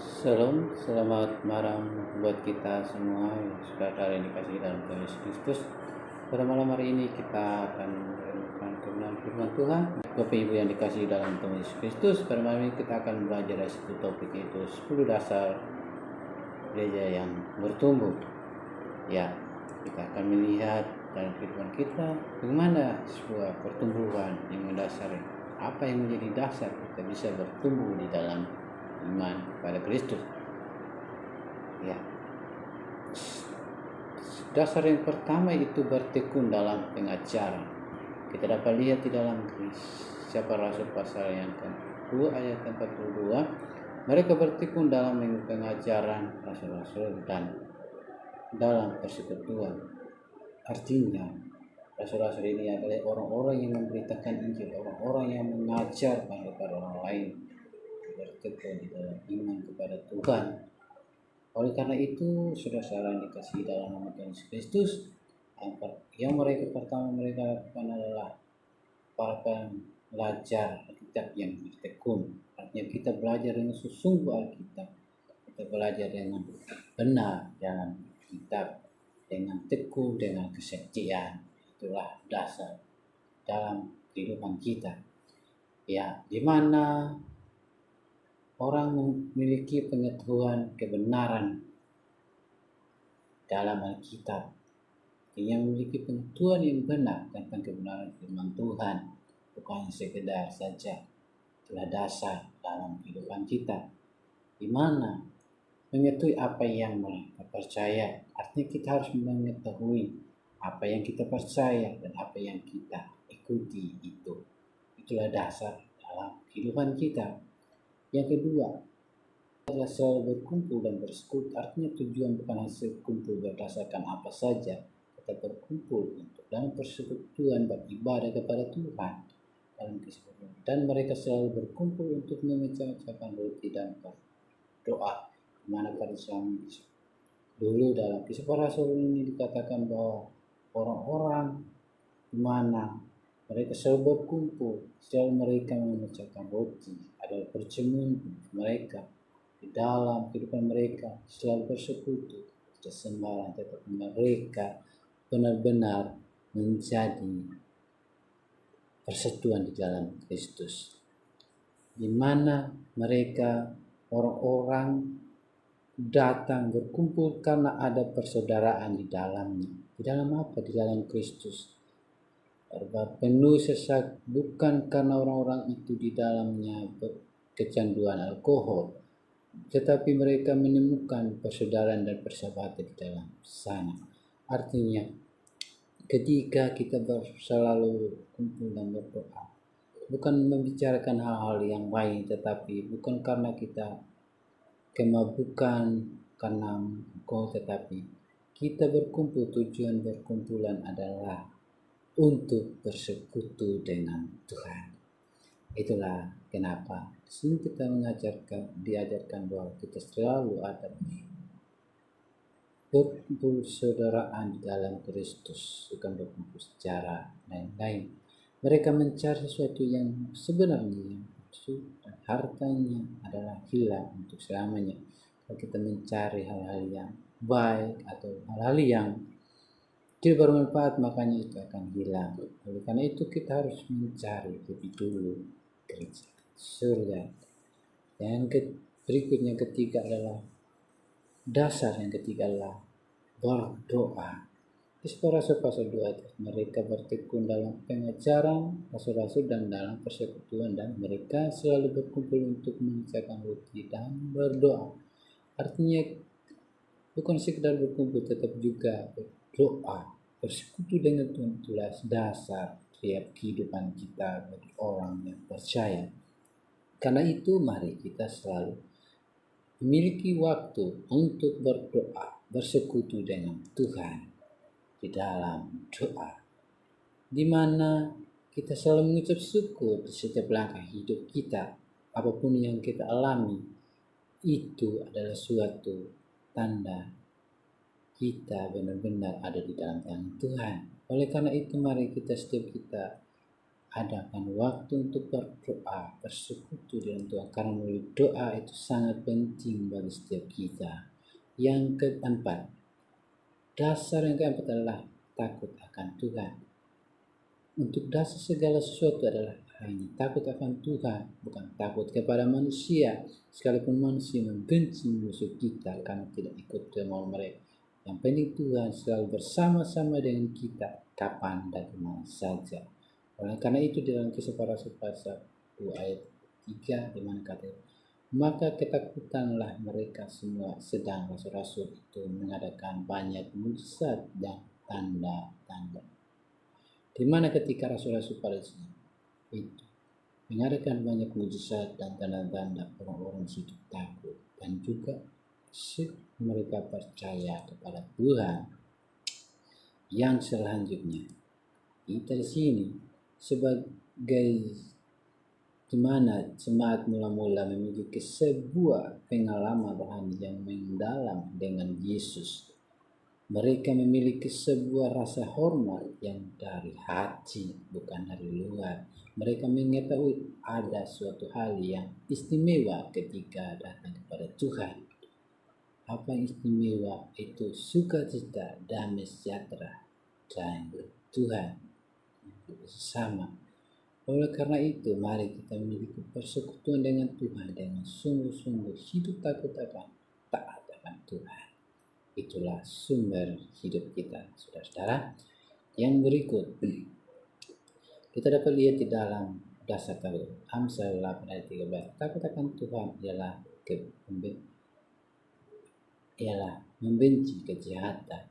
Shalom, selamat malam buat kita semua yang sudah ada yang dikasih dalam Tuhan Yesus Kristus. Pada malam hari ini kita akan merenungkan kebenaran firman Tuhan. Bapak Ibu yang dikasih dalam Tuhan Yesus Kristus, pada malam ini kita akan belajar dari satu topik, yaitu 10 dasar gereja yang bertumbuh. Ya, kita akan melihat dalam firman kita bagaimana sebuah pertumbuhan yang mendasari, apa yang menjadi dasar kita bisa bertumbuh di dalam iman pada Kristus. Ya, dasar yang pertama itu bertekun dalam pengajaran. Kita dapat lihat di dalam Kisah Rasul pasal yang ke-2 ayat 42, mereka bertekun dalam pengajaran rasul-rasul dan dalam persekutuan. Artinya rasul-rasul ini adalah orang-orang yang memberitakan Injil, orang-orang yang mengajarkan kepada orang lain bertekun di dalam iman kepada Tuhan. Oleh karena itu, saudara-saudara yang dikasihi dalam nama Tuhan Yesus Kristus, yang mereka lakukan adalah para pelajar Alkitab yang bertekun. Artinya kita belajar dengan sungguh Alkitab, kita belajar dengan benar dalam Alkitab, dengan tekun, dengan kesetiaan. Itulah dasar dalam kehidupan kita. Ya, di mana orang memiliki pengetahuan kebenaran dalam Alkitab, yang memiliki pengetahuan yang benar tentang kebenaran firman Tuhan, bukan sekedar saja. Itulah dasar dalam kehidupan kita, di mana mengetahui apa yang mereka percaya. Artinya kita harus mengetahui apa yang kita percaya dan apa yang kita ikuti itu. Itulah dasar dalam kehidupan kita. Yang kedua adalah selalu berkumpul dan bersekutu. Artinya tujuan bukan hasil kumpul berdasarkan apa saja, kita berkumpul untuk dalam persekutuan beribadah kepada Tuhan dalam kesekutuan. Dan mereka selalu berkumpul untuk memecah-mecahkan roti dan berdoa. Dimana pada zaman dulu dalam Kisah Para Rasul ini dikatakan bahwa orang-orang dimana mereka selalu berkumpul, selalu mereka memecahkan roti, adalah perjamuan mereka di dalam kehidupan mereka, selalu bersekutu, tidak sembarang, tetapi mereka benar-benar menjadi persatuan di dalam Kristus, di mana mereka orang-orang datang berkumpul karena ada persaudaraan di dalamnya. Di dalam apa? Di dalam Kristus. Penuh sesak, bukan karena orang-orang itu di dalamnya kecanduan alkohol, tetapi mereka menemukan persaudaraan dan persahabatan di dalam sana. Artinya ketika kita selalu kumpul dan berdoa, bukan membicarakan hal-hal yang baik, tetapi bukan karena kita kemabukan karena alkohol, tetapi kita berkumpul, tujuan berkumpulan adalah untuk bersekutu dengan Tuhan. Itulah kenapa di sini kita diajarkan bahwa kita selalu ada berkumpul saudaraan di dalam Kristus, bukan berkumpul secara lain-lain. Mereka mencari sesuatu yang sebenarnya yang palsu, dan hartanya adalah hilang untuk selamanya. Kalau kita mencari hal-hal yang baik atau hal-hal yang tidak bermanfaat, makanya itu akan hilang. Oleh karena itu kita harus mencari lebih dulu gereja surga. Yang berikutnya ketiga adalah dasar yang ketiga adalah berdoa. Kisah Rasul pasal 2, mereka bertekun dalam pengajaran rasul-rasul dan dalam persekutuan, dan mereka selalu berkumpul untuk memecahkan roti dan berdoa. Artinya bukan sekedar berkumpul, tetap juga berdoa, bersekutu dengan Tuhan. Itulah dasar setiap kehidupan kita bagi orang yang percaya. Karena itu mari kita selalu memiliki waktu untuk berdoa, bersekutu dengan Tuhan di dalam doa, di mana kita selalu mengucap syukur di setiap langkah hidup kita. Apapun yang kita alami, itu adalah suatu tanda kita benar-benar ada di dalam tangan Tuhan. Oleh karena itu mari kita adakan waktu untuk berdoa, bersekutu dengan Tuhan, karena melalui doa itu sangat penting bagi setiap kita. Yang keempat, dasar yang keempat adalah takut akan Tuhan. Untuk dasar segala sesuatu adalah hanya takut akan Tuhan, bukan takut kepada manusia. Sekalipun manusia membenci musuh kita karena tidak ikut kemauan mereka, yang penting Tuhan selalu bersama-sama dengan kita kapan dan dimana saja. Oleh karena itu dalam Kisah Para Rasul pasal 1 ayat 3 di mana kata, maka ketakutanlah mereka semua, sedang rasul-rasul itu mengadakan banyak mujizat dan tanda-tanda. Di mana ketika rasul-rasul Palestina itu mengadakan banyak mujizat dan tanda-tanda, orang-orang situ takut dan juga mereka percaya kepada Tuhan. Yang selanjutnya, kita di sini sebagai dimana jemaat mula-mula memiliki sebuah pengalaman rohani yang mendalam dengan Yesus. Mereka memiliki sebuah rasa hormat yang dari hati, bukan dari luar. Mereka mengetahui ada suatu hal yang istimewa ketika datang kepada Tuhan. Apa yang istimewa? Itu sukacita, damai sejahtera, dan Tuhan bersama. Oleh karena itu, mari kita memiliki persekutuan dengan Tuhan dengan sungguh-sungguh hidup takut akan taat akan Tuhan. Itulah sumber hidup kita, saudara-saudara. Yang berikut kita dapat lihat di dalam dasar takut. Amsal 8 ayat 13. Takut akan Tuhan ialah membenci kejahatan.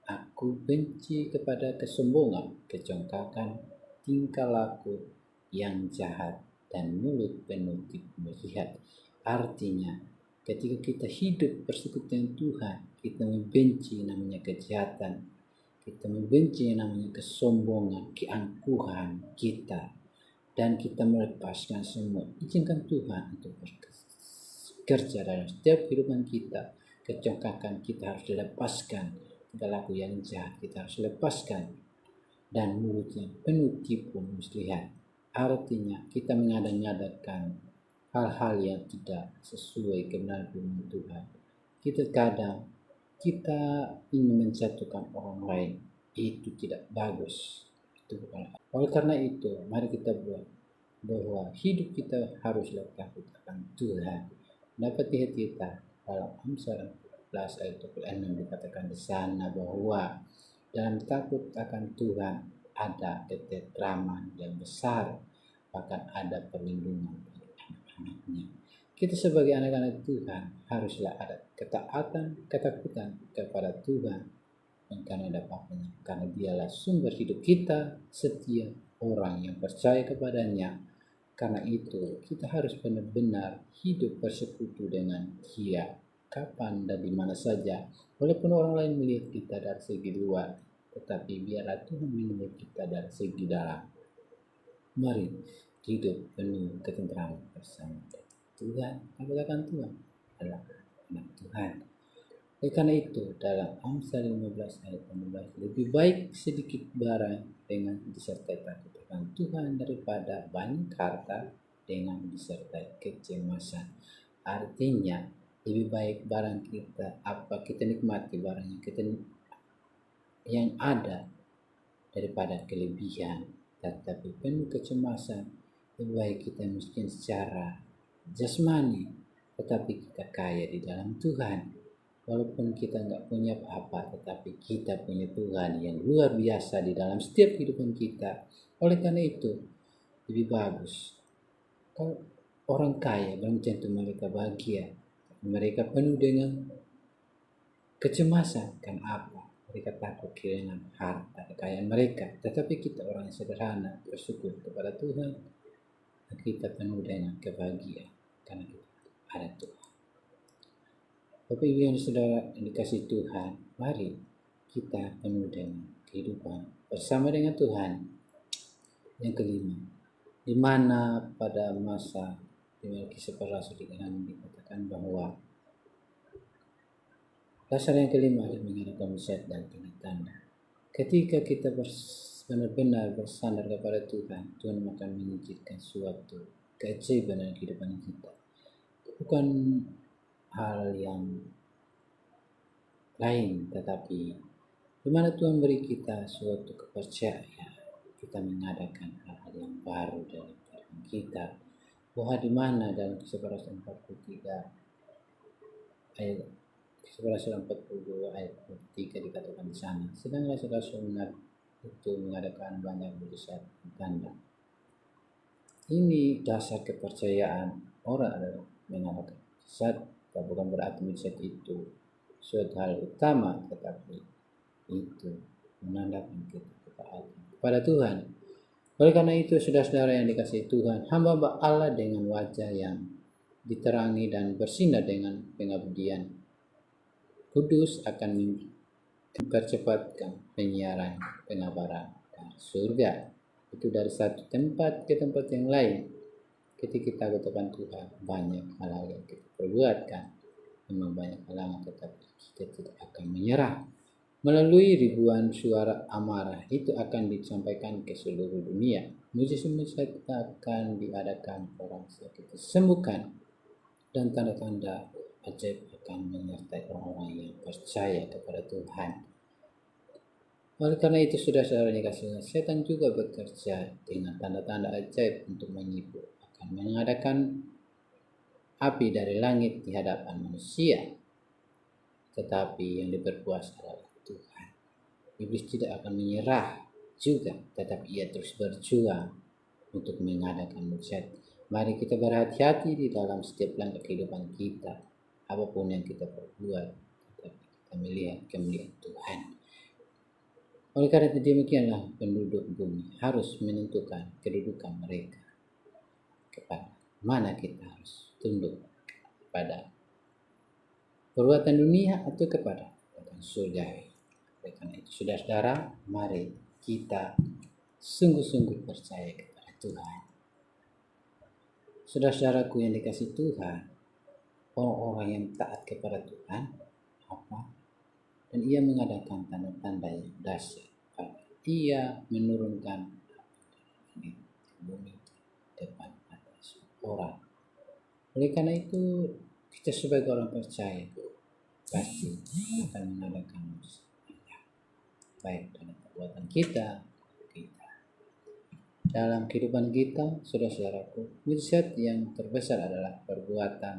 Aku benci kepada kesombongan, kecongkakan, tingkah laku yang jahat, dan mulut penuh tipu muslihat. Artinya, ketika kita hidup bersekutu dengan Tuhan, kita membenci namanya kejahatan, kita membenci namanya kesombongan, keangkuhan kita, dan kita melepaskan semua. Izinkan Tuhan untuk bekerja dalam setiap kehidupan kita. Kecongkakan kita harus dilepaskan, tingkah laku yang jahat kita harus lepaskan, dan mulut yang penuh tipu muslihat. Artinya kita mengada-ngadakan hal-hal yang tidak sesuai kebenaran firman Tuhan. Kita ingin menjatuhkan orang lain, itu tidak bagus. Itu bukan. Oleh karena itu, mari kita buat bahwa hidup kita haruslah takut akan Tuhan. Dapat lihat kita dalam Amsal 11 ayat 26 dikatakan di sana bahwa dalam takut akan Tuhan ada ketentraman yang besar, bahkan ada perlindungan bagi anak-anaknya. Kita sebagai anak-anak Tuhan haruslah ada ketakutan kepada Tuhan, dan karena ada apa-apanya, karena dialah sumber hidup kita, setiap orang yang percaya kepadanya. Karena itu kita harus benar-benar hidup bersekutu dengan Dia kapan dan di mana saja. Walaupun orang lain melihat kita dari segi luar, tetapi biarlah Tuhan melihat kita dari segi dalam. Mari hidup penuh ketentraman bersama Tuhan. Katakan Tuhan adalah anak Tuhan. Oleh karena itu dalam Amsal 15 ayat 16, lebih baik sedikit barang dengan disertai takut akan Tuhan daripada banyak harta dengan disertai kecemasan. Artinya lebih baik barang kita nikmati barang yang ada daripada kelebihan, tetapi penuh kecemasan. Lebih baik kita miskin secara jasmani, tetapi kita kaya di dalam Tuhan. Walaupun kita nggak punya apa-apa, tetapi kita punya Tuhan yang luar biasa di dalam setiap kehidupan kita. Oleh karena itu, lebih bagus kalau orang kaya belum tentu mereka bahagia. Mereka penuh dengan kecemasan. Kan apa? Mereka takut kehilangan harta kekayaan mereka. Tetapi kita orang yang sederhana, bersyukur kepada Tuhan, dan kita penuh dengan kebahagiaan karena kita ada Tuhan. Bapak Ibu yang saudara dikasih Tuhan, mari kita penuh dengan kehidupan bersama dengan Tuhan. Yang kelima, di mana pada masa di Kisah Para Rasul dikatakan bahwa dasar yang kelima adalah mengadakan mujizat dan tanda-tanda. Ketika kita benar-benar bersandar kepada Tuhan, Tuhan akan mengizinkan suatu keajaiban dalam kehidupan kita. Bukan hal yang lain, tetapi di mana Tuhan beri kita suatu kepercayaan, kita mengadakan hal-hal yang baru dalam kehidupan kita. Bahwa di mana dalam Kisah para Rasul 43 ayat 42 ayat 43 dikatakan di sana, sedang rasul-rasul itu mengadakan banyak mujizat dan tanda. Ini dasar kepercayaan orang adalah mengadakan mujizat, bukan berarti mujizat itu suatu hal utama, tetapi itu menandakan kita kepada Tuhan. Oleh karena itu, saudara-saudara yang dikasihi Tuhan, hamba Allah dengan wajah yang diterangi dan bersinar dengan pengabdian kudus akan mempercepatkan penyiaran pengabaran surga. Itu dari satu tempat ke tempat yang lain. Ketika kita katakan Tuhan, banyak hal-hal yang kita perbuatkan, memang banyak halangan, tetapi kita tidak akan menyerah. Melalui ribuan suara amarah itu akan disampaikan ke seluruh dunia. Mujizat akan diadakan, orang sakit disembuhkan, dan tanda-tanda ajaib akan menyertai orang-orang yang percaya kepada Tuhan. Oleh karena itu, saudara-saudara yang dikasihi, setan juga bekerja dengan tanda-tanda ajaib untuk menipu, akan mengadakan api dari langit di hadapan manusia. Tetapi yang diperkuasa adalah Tuhan. Iblis tidak akan menyerah juga, tetapi ia terus berjuang untuk mengadakan mujizat. Mari kita berhati-hati di dalam setiap langkah kehidupan kita. Apapun yang kita perbuat, tetapi kita melihat kemuliaan Tuhan. Oleh karena itu, demikianlah penduduk bumi harus menentukan kedudukan mereka kepada mana kita harus tunduk, kepada perbuatan dunia atau kepada perbuatan surgawi. Oleh karena itu, saudara-saudara, mari kita sungguh-sungguh percaya kepada Tuhan. Saudara-saudaraku yang dikasihi Tuhan, orang-orang yang taat kepada Tuhan, dan ia mengadakan tanda-tanda yang dahsyat. Ia menurunkan bumi depan atas orang. Oleh karena itu, kita sebagai orang percaya pasti akan mengadakan mujizat, baik dalam perbuatan kita dalam kehidupan kita. Saudara-saudaraku, mujizat yang terbesar adalah perbuatan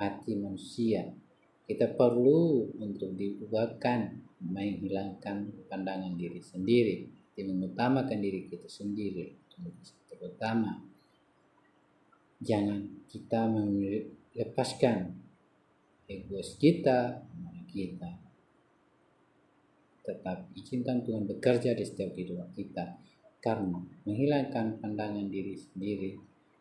hati manusia. Kita perlu untuk diubahkan, menghilangkan pandangan diri sendiri, mengutamakan diri kita sendiri terutama. Jangan kita melepaskan egois kita, tetap izinkan Tuhan bekerja di setiap kehidupan kita, karena menghilangkan pandangan diri sendiri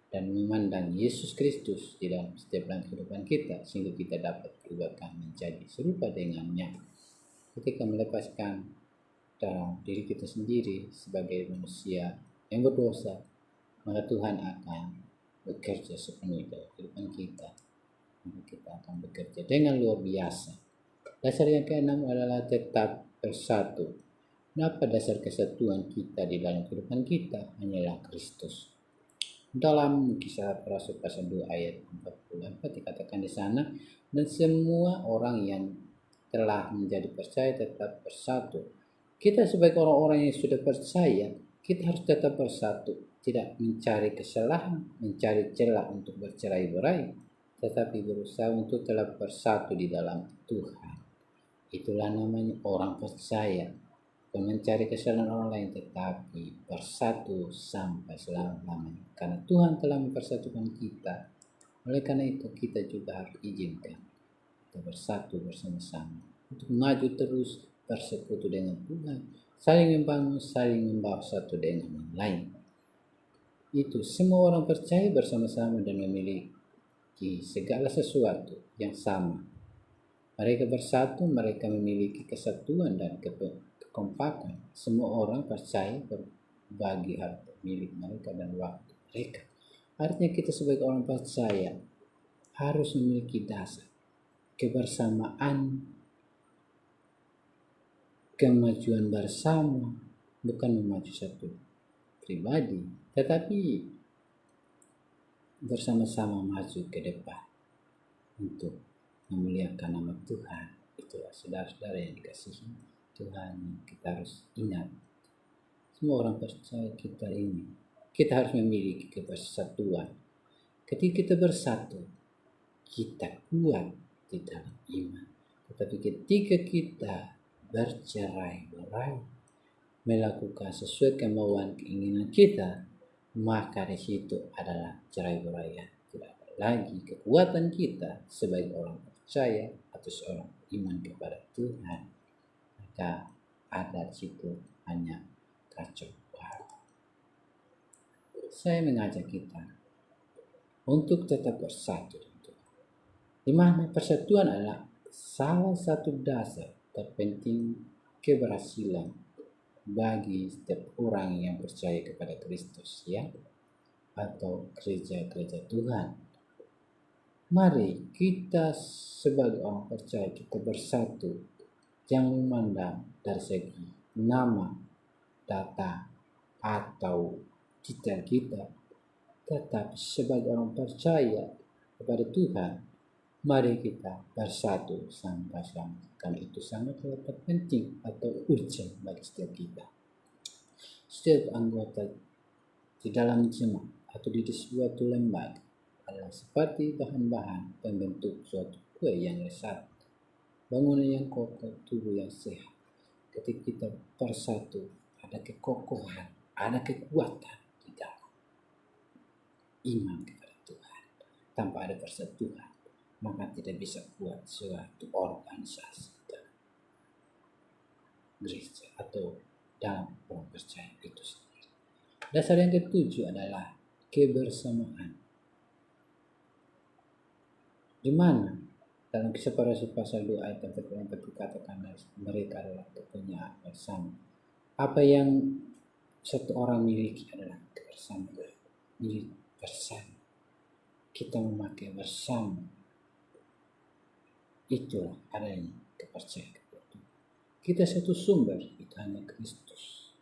dan memandang Yesus Kristus di dalam setiap langkah kehidupan kita, sehingga kita dapat diubahkan menjadi serupa dengannya. Ketika melepaskan dalam diri kita sendiri sebagai manusia yang berdosa, maka Tuhan akan bekerja sepenuhnya dalam kehidupan kita. Maka kita akan bekerja dengan luar biasa. Dasar yang keenam adalah tetap bersatu. Kenapa dasar kesatuan kita di dalam kehidupan kita hanyalah Kristus? Dalam Kisah para Rasul pasal 2 ayat 44 dikatakan di sana, dan semua orang yang telah menjadi percaya tetap bersatu. Kita sebagai orang-orang yang sudah percaya, kita harus tetap bersatu, tidak mencari kesalahan, mencari celah untuk bercerai-berai, tetapi berusaha untuk tetap bersatu di dalam Tuhan. Itulah namanya orang percaya. Bukan mencari kesalahan orang lain, tetapi bersatu sampai selama-lamanya. Karena Tuhan telah mempersatukan kita. Oleh karena itu, kita juga harus izinkan kita bersatu bersama-sama untuk maju terus bersekutu dengan Tuhan, saling membangun, saling membawa satu dengan yang lain. Itu semua orang percaya bersama-sama dan memiliki segala sesuatu yang sama. Mereka bersatu, mereka memiliki kesatuan dan kekompakan. Semua orang percaya berbagi harta milik mereka dan waktu mereka. Artinya kita sebagai orang percaya harus memiliki dasar kebersamaan, kemajuan bersama, bukan memacu satu pribadi, tetapi bersama-sama maju ke depan untuk memuliakan nama Tuhan. Itulah saudara-saudara yang dikasihi Tuhan, kita harus ingat. Semua orang percaya kita harus memiliki kebersatuan. Ketika kita bersatu, kita kuat di dalam iman. Tetapi ketika kita bercerai-berai, melakukan sesuai kemauan keinginan kita, maka di situ adalah cerai-berai. Tidak ada lagi kekuatan kita sebagai orang percaya atau seorang iman kepada Tuhan. Maka ada di situ hanya kacau balau. Saya mengajak kita untuk tetap bersatu dengan Tuhan, di mana persatuan adalah salah satu dasar terpenting keberhasilan bagi setiap orang yang percaya kepada Kristus, atau gereja-gereja Tuhan. Mari kita sebagai orang percaya kita bersatu, jangan memandang dari segi nama, data, atau titel kita, tetapi sebagai orang percaya kepada Tuhan, mari kita bersatu sama-sama, karena itu sangatlah penting atau urgent bagi setiap kita. Setiap anggota di dalam jemaat atau di suatu lembaga adalah seperti bahan-bahan pembentuk suatu kue yang lezat, bangunan yang kokoh, tubuh yang sehat. Ketika kita bersatu, ada kekokohan, ada kekuatan di dalam iman kepada Tuhan. Tanpa ada persatuan, maka tidak bisa kuat suatu organisasi dalam gereja atau dalam orang percaya itu sendiri. Dasar yang ketujuh adalah kebersamaan, di mana dalam Kisah Para Rasul pasal 2 ayat 44 dikatakan mereka adalah kepunyaan bersama. Apa yang satu orang miliki adalah kebersamaan, milik bersama. Kita memakai bersama, itulah adanya kepercayaan. Kita satu sumber, itu hanya Kristus.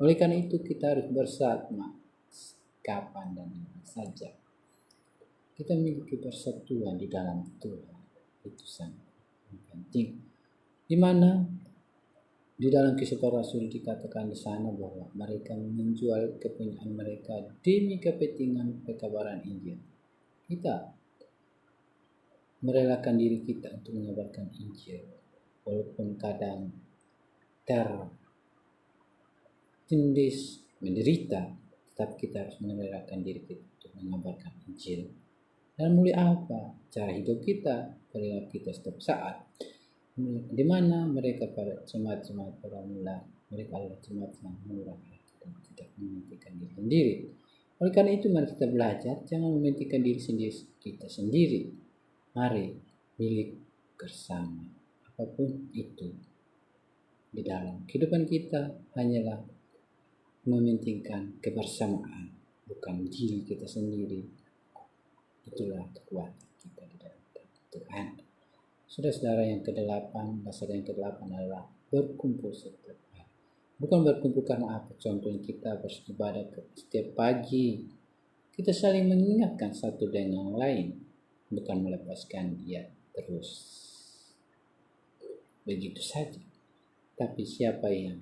Oleh karena itu kita harus bersama kapan dan dimana saja. Kita memiliki persatuan di dalam Tuhan, itu sangat penting. Di mana di dalam Kisah Para Rasul dikatakan di sana bahwa mereka menjual kepunyaan mereka demi kepentingan pekabaran Injil. Kita merelakan diri kita untuk mengabarkan Injil, walaupun kadang tertindih, menderita, tetap kita harus merelakan diri kita untuk mengabarkan Injil. Dan mulai apa? Cara hidup kita, perilaku kita setiap saat. Di mana mereka pada jemaat-jemaat pramula, mereka adalah jemaat yang murah dan tidak mementingkan diri sendiri. Oleh karena itu mari kita belajar jangan mementingkan diri sendiri kita sendiri. Mari milik bersama. Apapun itu di dalam kehidupan kita hanyalah mementingkan kebersamaan, bukan diri kita sendiri. Itulah kekuatan kita di dalam Tuhan. Saudara-saudara, yang ke-8, dasar yang ke-8 adalah berkumpul setiap hari. Bukan berkumpul karena apa? Contohnya kita beribadah setiap pagi. Kita saling mengingatkan satu dengan yang lain, bukan melepaskan dia terus begitu saja. Tapi siapa yang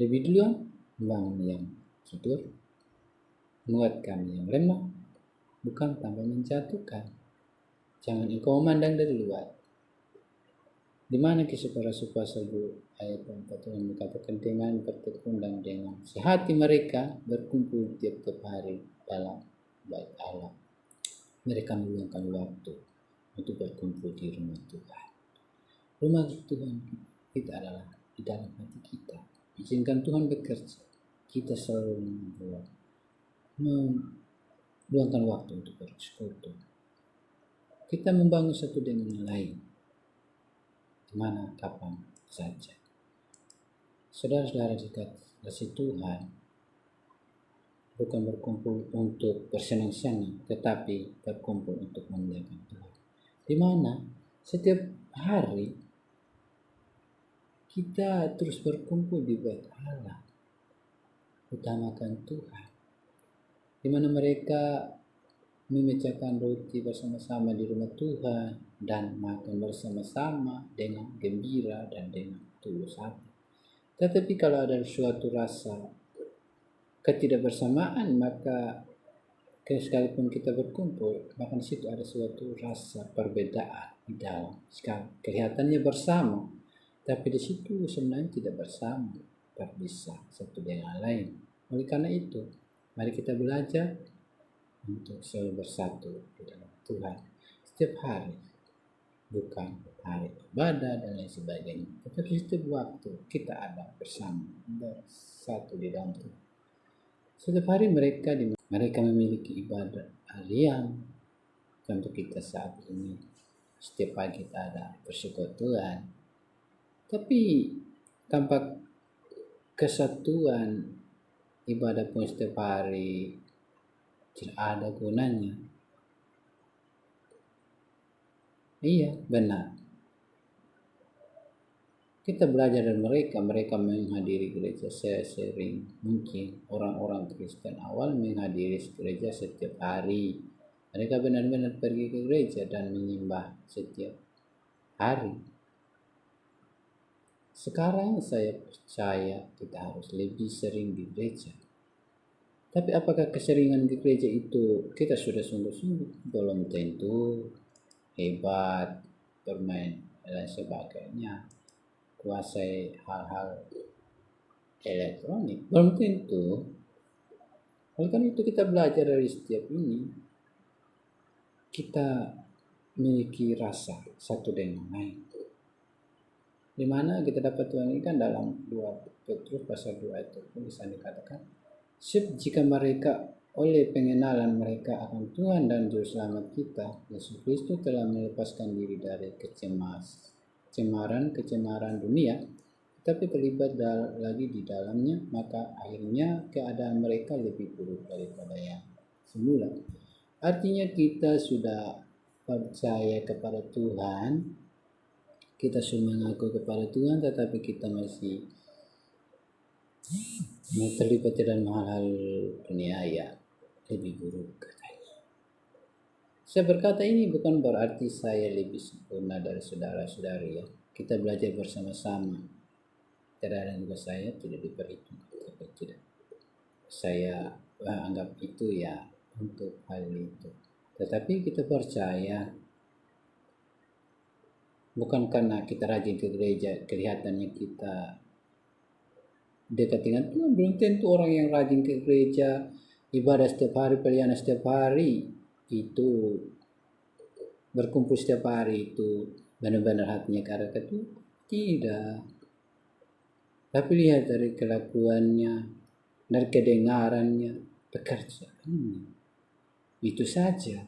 lebih duluan membangun yang tidur, menguatkan yang lemah, bukan tanpa menjatuhkan. Jangan engkau memandang dari luar. Di mana Kisah Para Rasul pasal 2 ayat 4 yang dikatakan dengan bertekun dan dengan sehati mereka berkumpul tiap-tiap hari dalam bait Allah. Mereka meluangkan waktu untuk berkumpul di rumah Tuhan. Rumah Tuhan kita adalah di dalam hati kita. Izinkan Tuhan bekerja. Kita selalu meluangkan waktu untuk bersekutu. Kita membangun satu dengan yang lain, di mana kapan saja. Saudara-saudara dikasih Tuhan, bukan berkumpul untuk bersenang-senang, tetapi berkumpul untuk memuliakan Tuhan. Di mana setiap hari kita terus berkumpul di bait Allah, utamakan Tuhan, di mana mereka memecahkan roti bersama-sama di rumah Tuhan dan makan bersama-sama dengan gembira dan dengan tulus hati. Tetapi kalau ada suatu rasa ketidakbersamaan, maka sekalipun kita berkumpul, maka di situ ada suatu rasa perbedaan di dalam. Sekarang kelihatannya bersama, tapi di situ sebenarnya tidak bersama, berpisah satu dengan lain. Oleh karena itu, mari kita belajar untuk selalu bersatu di dalam Tuhan setiap hari, bukan hari ibadah dan lain sebagainya, tetapi setiap waktu kita ada bersama, bersatu di dalam Tuhan. Setiap hari mereka memiliki ibadah harian. Contoh kita saat ini, setiap pagi kita ada bersyukur Tuhan, tapi tanpa kesatuan ibadah pun setiap hari tidak ada gunanya. Iya, benar. Kita belajar dari mereka menghadiri gereja sering mungkin. Orang-orang Kristen awal menghadiri gereja setiap hari. Mereka benar-benar pergi ke gereja dan menyembah setiap hari. Sekarang saya percaya kita harus lebih sering di gereja. Tapi apakah keseringan di gereja itu kita sudah sungguh-sungguh? Belum tentu. Hebat, bermain dan sebagainya, kuasai hal-hal elektronik, belum tentu. Oleh karena itu kita belajar dari setiap ini, kita memiliki rasa satu dengan lain. Di mana kita dapat Tuhan ini kan dalam 2 Petrus pasal 2 ayat itu bisa dikatakan, jika mereka oleh pengenalan mereka akan Tuhan dan Juru Selamat kita, Yesus Kristus telah melepaskan diri dari kecemaran dunia, tapi terlibat lagi di dalamnya, maka akhirnya keadaan mereka lebih buruk daripada yang semula. Artinya kita sudah percaya kepada Tuhan, kita sudah mengaku kepada Tuhan, tetapi kita masih terlibat dalam hal-hal dunia ya lebih buruk katanya. Saya berkata ini bukan berarti saya lebih sempurna dari saudara-saudari ya. Kita belajar bersama-sama. Terkadang juga saya tidak diperhitungkan, tapi tidak. Saya anggap itu ya untuk hal itu. Tetapi kita percaya bukan karena kita rajin ke gereja kelihatannya kita dekat dengan Tuhan. Belum tentu orang yang rajin ke gereja, ibadah setiap hari, pelayanan setiap hari, itu berkumpul setiap hari itu benar-benar hatinya ke arah Tuhan. Tidak. Tapi lihat dari kelakuannya, dari kedengarannya, pekerjaannya, itu saja.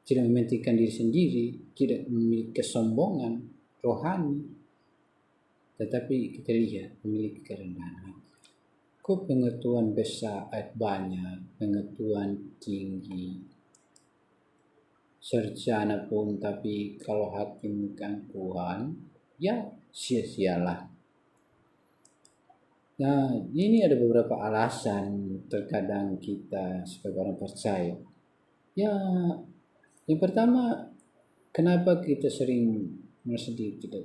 Tidak mementingkan diri sendiri, tidak memiliki kesombongan rohani, tetapi kita lihat memiliki kerendahan hati. Kok pengetahuan besar, banyak, pengetahuan tinggi, sarjana pun, tapi kalau hati bukan Tuhan, ya sia-sialah. Nah, ini ada beberapa alasan terkadang kita sebagai orang percaya. Ya, yang pertama, kenapa kita sering merasa diri tidak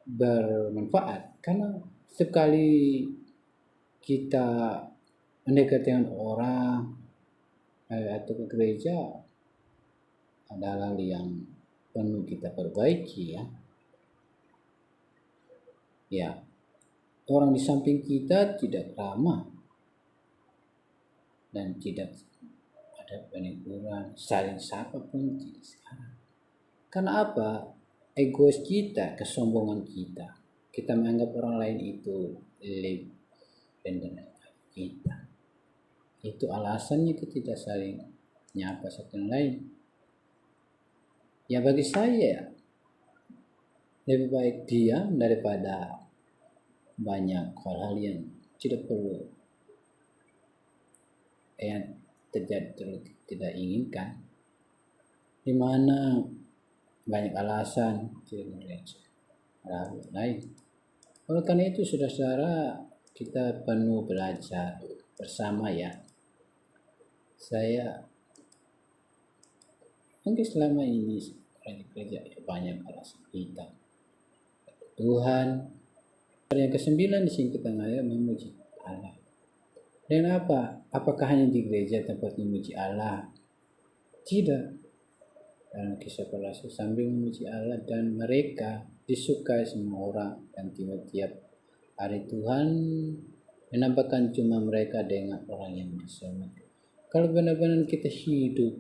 bermanfaat? Karena setiap kali kita mendekat dengan orang atau ke gereja, adalah yang perlu kita perbaiki ya. Ya, orang di samping kita tidak ramah dan tidak ada peneguran, saling sapa pun tidak sekarang. Karena apa? Egois kita, kesombongan kita. Kita menganggap orang lain itu lebih rendah dari kita. Itu alasannya kita tidak saling nyapa satu yang lain. Ya bagi saya lebih baik diam daripada banyak hal-hal yang tidak perlu yang terjadi tidak inginkan, di mana banyak alasan tidak ke gereja, ada hal lain. Oleh karena itu, saudara-saudara, kita penuh belajar bersama ya. Saya mungkin selama ini gereja ya banyak alasan kita. Tuhan. Yang ke-9 di sini kita ngelihat memuji Allah. Dan apa? Apakah hanya di gereja tempat memuji Allah? Tidak. Dalam Kisah Para Rasul sambil memuji Allah, dan mereka disukai semua orang, dan tiap hari Tuhan menampakkan cuma mereka dengan orang yang diselamatkan. Kalau benar-benar kita hidup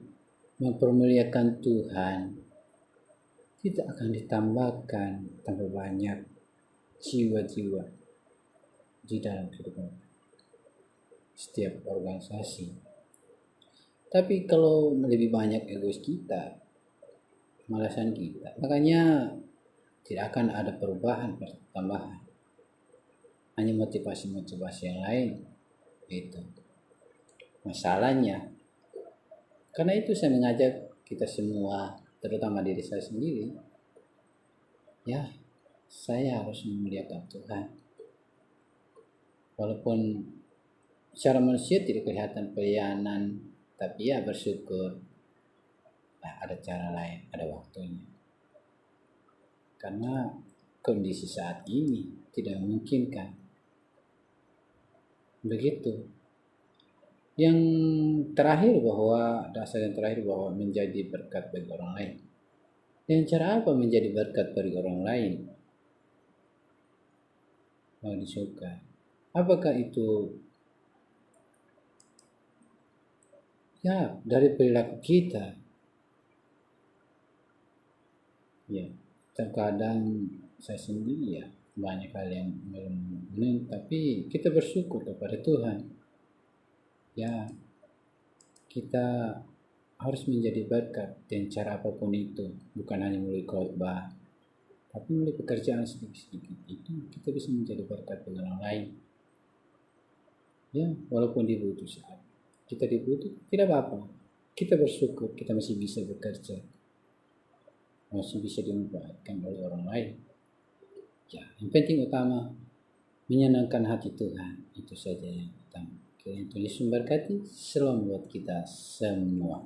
mempermuliakan Tuhan, kita akan ditambahkan tambah banyak jiwa-jiwa di dalam kehidupan setiap organisasi. Tapi kalau lebih banyak egois kita, malasan kita, makanya tidak akan ada perubahan, pertambahan. Hanya motivasi-motivasi yang lain. Itu masalahnya. Karena itu saya mengajak kita semua, terutama diri saya sendiri, ya, saya harus memuliakan Tuhan. Walaupun secara manusia tidak kelihatan pelayanan, tapi ya bersyukur. Nah, ada cara lain, ada waktunya. Karena kondisi saat ini tidak memungkinkan. Begitu. Yang terakhir dasar yang terakhir bahwa menjadi berkat bagi orang lain. Dengan cara apa menjadi berkat bagi orang lain? Mau disukai. Apakah itu? Ya, dari perilaku kita. Ya, terkadang saya sendiri ya banyak hal yang belum, tapi kita bersyukur kepada Tuhan. Ya, kita harus menjadi berkat dengan cara apapun itu, bukan hanya melalui khotbah, tapi melalui pekerjaan sedikit-sedikit itu kita bisa menjadi berkat bagi orang lain. Ya, walaupun dibutuh saat kita dibutuh, tidak apa-apa. Kita bersyukur kita masih bisa bekerja, masih bisa dimanfaatkan oleh orang lain. Ya, yang penting utama menyenangkan hati Tuhan, itu saja yang utama. Tuhan Yesus memberkati. Shalom buat kita semua.